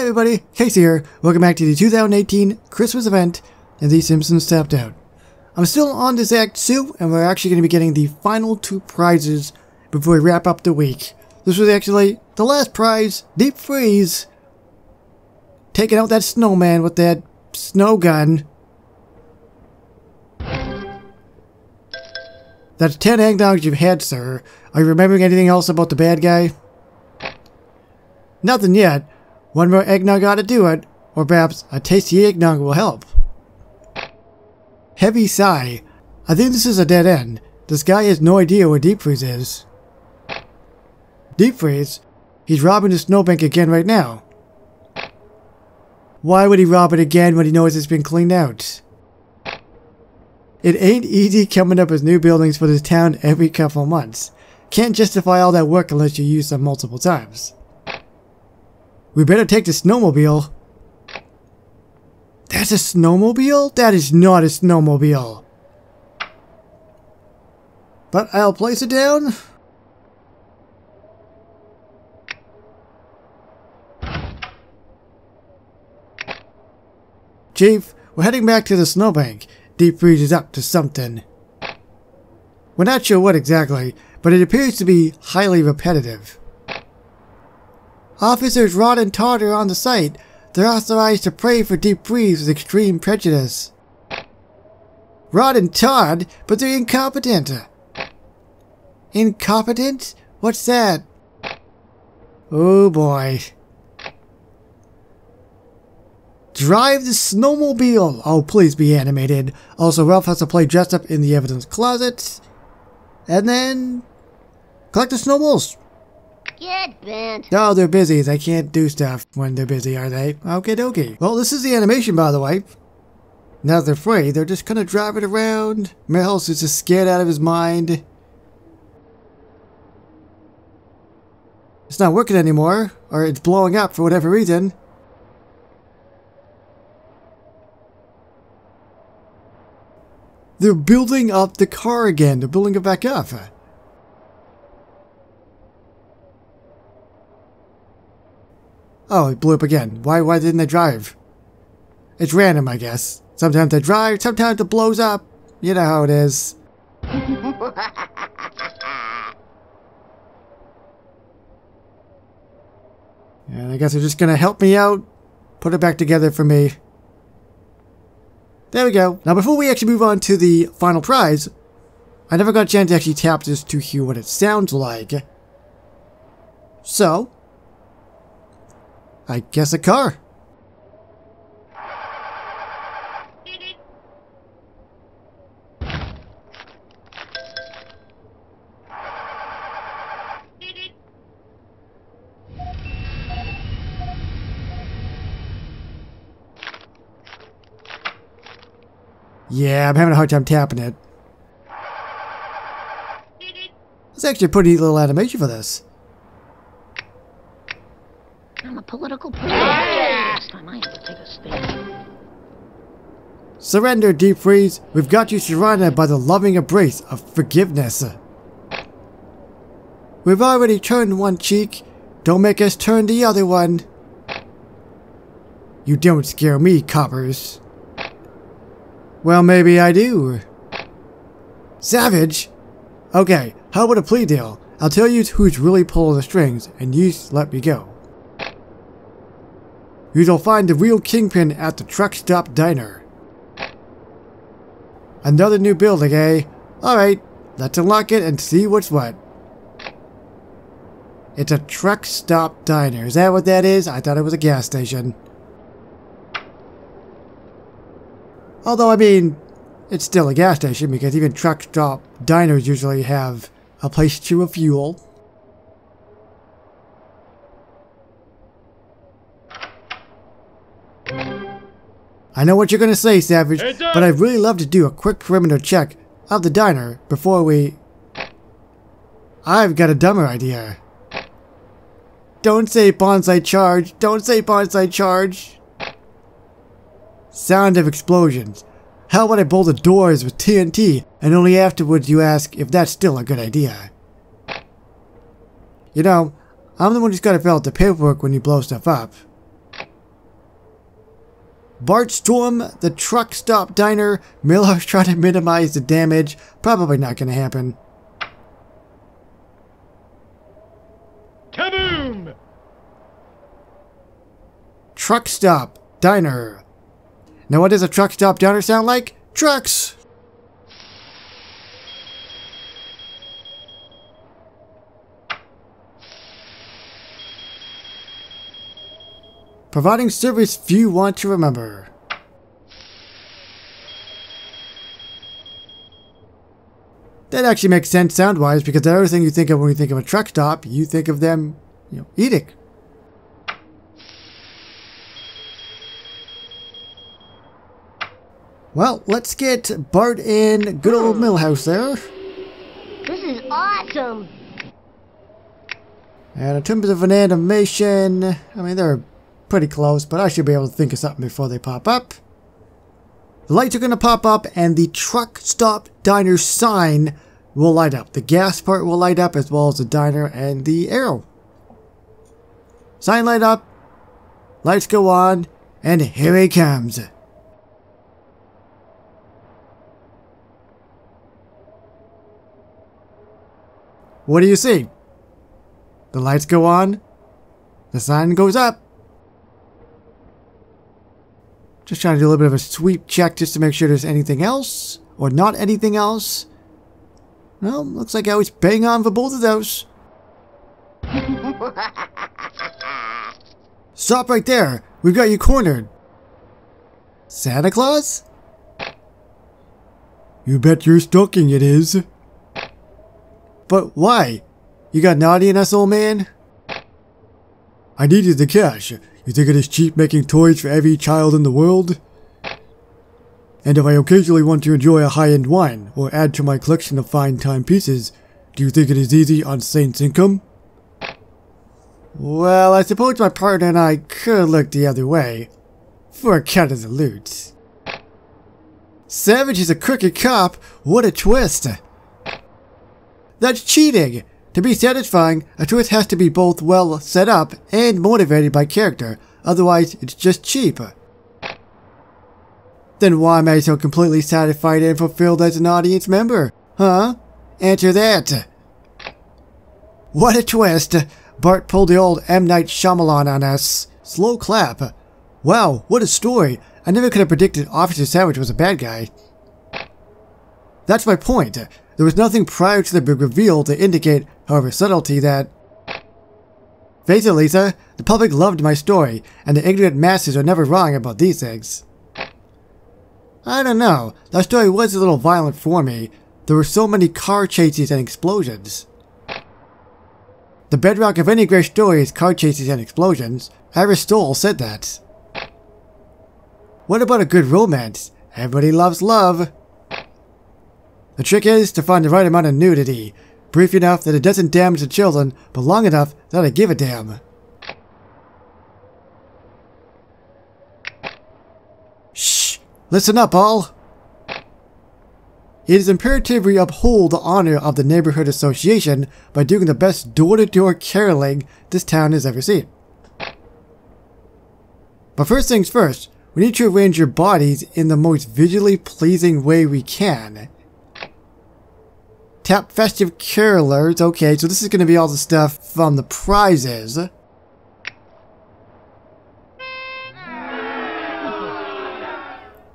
everybody, Casey here. Welcome back to the 2018 Christmas event and the Simpsons Tapped Out. I'm still on this Act 2, and we're actually going to be getting the final 2 prizes before we wrap up the week. This was actually the last prize, Deep Freeze. Taking out that snowman with that snow gun. That's 10 eggnogs you've had, sir. Are you remembering anything else about the bad guy? Nothing yet. One more eggnog ought to do it, or perhaps a tasty eggnog will help. Heavy sigh. I think this is a dead end. This guy has no idea where Deep Freeze is. Deep Freeze? He's robbing the snowbank again right now. Why would he rob it again when he knows it's been cleaned out? It ain't easy coming up with new buildings for this town every couple months. Can't justify all that work unless you use them multiple times. We better take the snowmobile. That's a snowmobile? That is not a snowmobile. But I'll place it down. Chief, we're heading back to the snowbank. Deep Freeze is up to something. We're not sure what exactly, but it appears to be highly repetitive. Officers Rod and Todd are on the site. They're authorized to pray for Deep Freeze with extreme prejudice. Rod and Todd? But they're incompetent. Incompetent? What's that? Oh boy. Drive the snowmobile! Oh, please be animated. Also, Ralph has to play dressed up in the evidence closet. And then collect the snowballs. Get bent. Oh, they're busy. They can't do stuff when they're busy, are they? Okie dokie. Well, this is the animation, by the way. Now they're free. They're just kind of driving around. Milhouse is just scared out of his mind. It's not working anymore, or it's blowing up for whatever reason. They're building up the car again. They're building it back up. Oh, it blew up again. Why didn't they drive? It's random, I guess. Sometimes they drive, sometimes it blows up. You know how it is. And I guess they're just gonna help me out. Put it back together for me. There we go. Now before we actually move on to the final prize, I never got a chance to actually tap this to hear what it sounds like. So, I guess a car. Yeah, I'm having a hard time tapping it. It's actually a pretty neat little animation for this. I'm a political prisoner. Next time I have to take a stand. Surrender, Deep Freeze. We've got you surrounded by the loving embrace of forgiveness. We've already turned one cheek. Don't make us turn the other one. You don't scare me, coppers. Well, maybe I do. Savage? Okay, how about a plea deal? I'll tell you who's really pulling the strings, and you let me go. You'll find the real kingpin at the truck stop diner. Another new building, eh? Alright, let's unlock it and see what's what. It's a truck stop diner. Is that what that is? I thought it was a gas station. Although, I mean, it's still a gas station because even truck stop diners usually have a place to refuel. I know what you're going to say, Savage, but I'd really love to do a quick perimeter check of the diner before we... I've got a dumber idea. Don't say bonsai charge. Don't say bonsai charge. Sound of explosions. How about I blow the doors with TNT and only afterwards you ask if that's still a good idea? You know, I'm the one who's got to fill out the paperwork when you blow stuff up. Bart storm the truck stop diner. Miller's trying to minimize the damage. Probably not going to happen. Kaboom! Truck stop diner. Now what does a truck stop diner sound like? Trucks! Providing service few want to remember. That actually makes sense sound-wise, because the other thing you think of when you think of a truck stop, you think of them, eating. Well, let's get Bart in good old Millhouse there. This is awesome. And in terms of an animation, I mean, they're pretty close, but I should be able to think of something before they pop up. The lights are going to pop up, and the truck stop diner sign will light up. The gas part will light up, as well as the diner and the arrow. Sign light up, lights go on, and here he comes. What do you see? The lights go on, the sign goes up. Just trying to do a little bit of a sweep check just to make sure there's anything else, or not anything else. Well, looks like I was bang on for both of those. Stop right there. We've got you cornered. Santa Claus? You bet your stocking it is. But why? You got naughty in us, old man? I needed the cash. You think it is cheap making toys for every child in the world? And if I occasionally want to enjoy a high-end wine, or add to my collection of fine timepieces, do you think it is easy on Saint's income? Well, I suppose my partner and I could look the other way, for a cut of the loot. Savage is a crooked cop? What a twist! That's cheating! To be satisfying, a twist has to be both well set up and motivated by character, otherwise it's just cheap. Then why am I so completely satisfied and fulfilled as an audience member? Huh? Answer that. What a twist! Bart pulled the old M. Night Shyamalan on us. Slow clap. Wow, what a story. I never could have predicted Officer Savage was a bad guy. That's my point. There was nothing prior to the big reveal to indicate, however subtlety, that... Face it, Lisa, the public loved my story, and the ignorant masses are never wrong about these things. I don't know, that story was a little violent for me. There were so many car chases and explosions. The bedrock of any great story is car chases and explosions. Aristotle said that. What about a good romance? Everybody loves love. The trick is to find the right amount of nudity, brief enough that it doesn't damage the children, but long enough that I give a damn. Shh! Listen up, all! It is imperative we uphold the honor of the neighborhood association by doing the best door-to-door caroling this town has ever seen. But first things first, we need to arrange your bodies in the most visually pleasing way we can. Tap festive carolers. Okay, so this is going to be all the stuff from the prizes.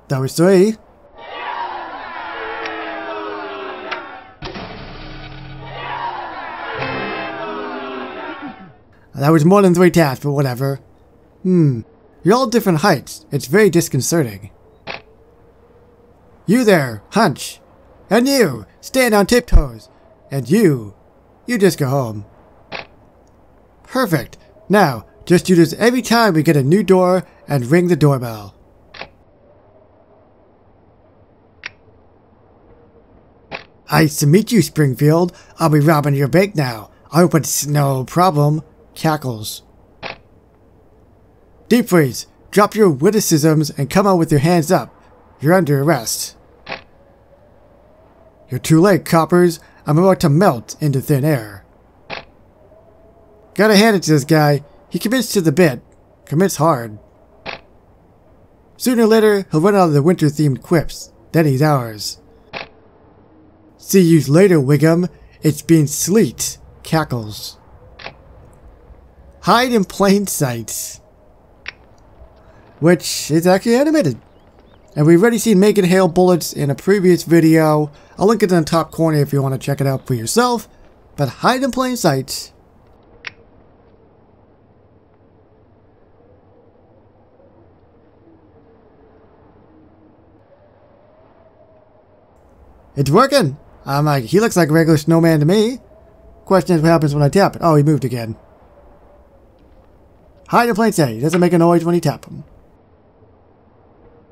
That was 3. That was more than 3 taps, but whatever. You're all different heights. It's very disconcerting. You there, hunch. And you, stand on tiptoes. And you just go home. Perfect. Now, just do this every time we get a new door and ring the doorbell. Nice to meet you, Springfield. I'll be robbing your bank now. I hope it's no problem. Cackles. Deep freeze. Drop your witticisms and come out with your hands up. You're under arrest. You're too late, coppers. I'm about to melt into thin air. Gotta hand it to this guy. He commits to the bit. Commits hard. Sooner or later, he'll run out of the winter-themed quips. Then he's ours. See you later, Wiggum. It's been sleet. Cackles. Hide in plain sight. Which is actually animated. And we've already seen Megan hail bullets in a previous video. I'll link it in the top corner if you want to check it out for yourself. But hide in plain sight. It's working! I'm like, he looks like a regular snowman to me. Question is what happens when I tap it. Oh, he moved again. Hide in plain sight. He doesn't make a noise when you tap him.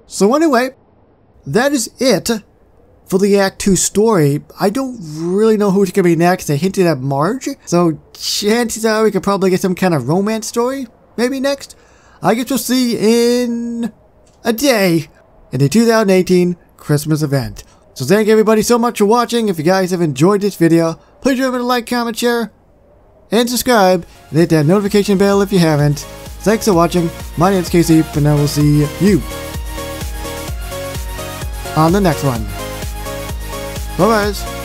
So anyway, that is it for the Act 2 story. I don't really know who's going to be next. They hinted at Marge. So chances are we could probably get some kind of romance story. Maybe next. I guess we'll see in a day in the 2018 Christmas event. So thank everybody so much for watching. If you guys have enjoyed this video, please remember to like, comment, share, and subscribe. And hit that notification bell if you haven't. Thanks for watching. My name is Casey, and I will see you on the next one. Bye-bye.